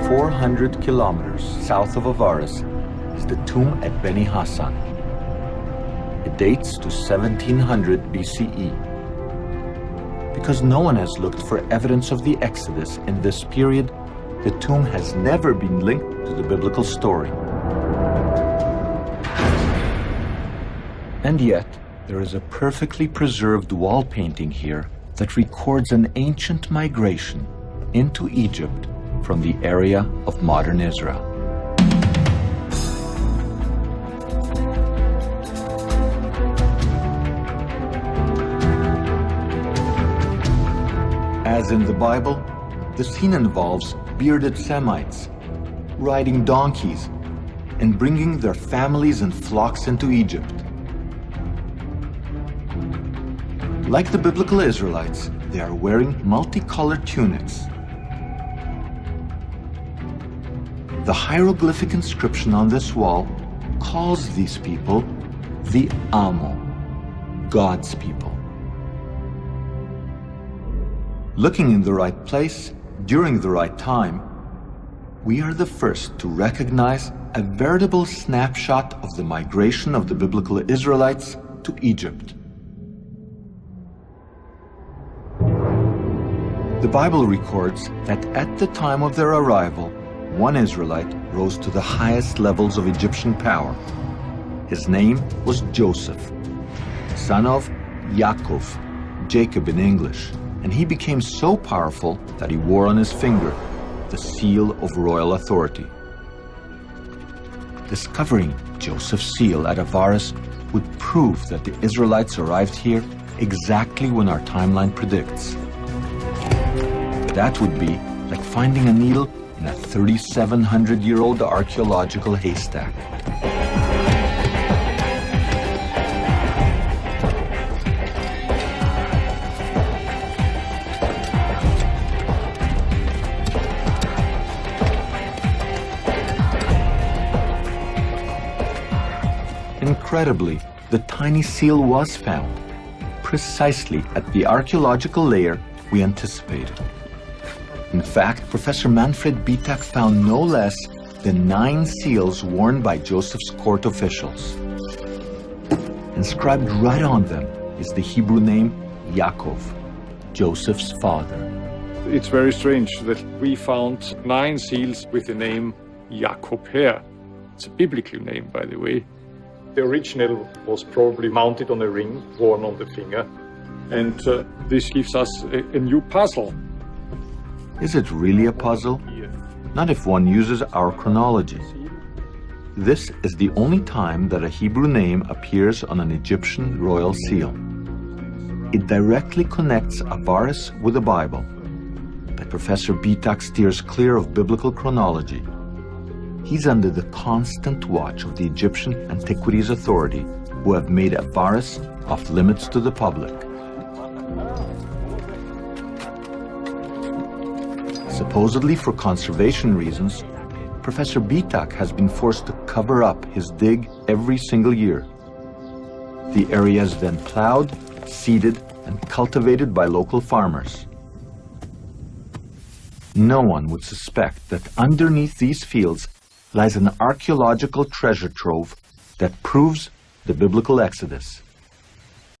400 kilometers south of Avaris is the tomb at Beni Hassan. It dates to 1700 BCE. Because no one has looked for evidence of the Exodus in this period, the tomb has never been linked to the biblical story. And yet, there is a perfectly preserved wall painting here that records an ancient migration into Egypt from the area of modern Israel. As in the Bible, the scene involves bearded Semites riding donkeys and bringing their families and flocks into Egypt. Like the biblical Israelites, they are wearing multicolored tunics. The hieroglyphic inscription on this wall calls these people the Amo, God's people. Looking in the right place, during the right time, we are the first to recognize a veritable snapshot of the migration of the biblical Israelites to Egypt. The Bible records that at the time of their arrival, one Israelite rose to the highest levels of Egyptian power. His name was Joseph, son of Yaakov, Jacob in English, and he became so powerful that he wore on his finger the seal of royal authority. Discovering Joseph's seal at Avaris would prove that the Israelites arrived here exactly when our timeline predicts. That would be like finding a needle in a 3,700-year-old archaeological haystack. Incredibly, the tiny seal was found, precisely at the archaeological layer we anticipated. In fact, Professor Manfred Bitak found no less than 9 seals worn by Joseph's court officials. Inscribed right on them is the Hebrew name Yaakov, Joseph's father. It's very strange that we found 9 seals with the name Jacob here. It's a biblical name, by the way. The original was probably mounted on a ring worn on the finger, and this gives us a new puzzle. Is it really a puzzle? Not if one uses our chronology. This is the only time that a Hebrew name appears on an Egyptian royal seal. It directly connects Avaris with the Bible, but Professor Bitak steers clear of biblical chronology. He's under the constant watch of the Egyptian Antiquities Authority, who have made Avaris off limits to the public. Supposedly for conservation reasons, Professor Bitak has been forced to cover up his dig every single year. The area is then plowed, seeded, and cultivated by local farmers. No one would suspect that underneath these fields lies an archaeological treasure trove that proves the biblical Exodus.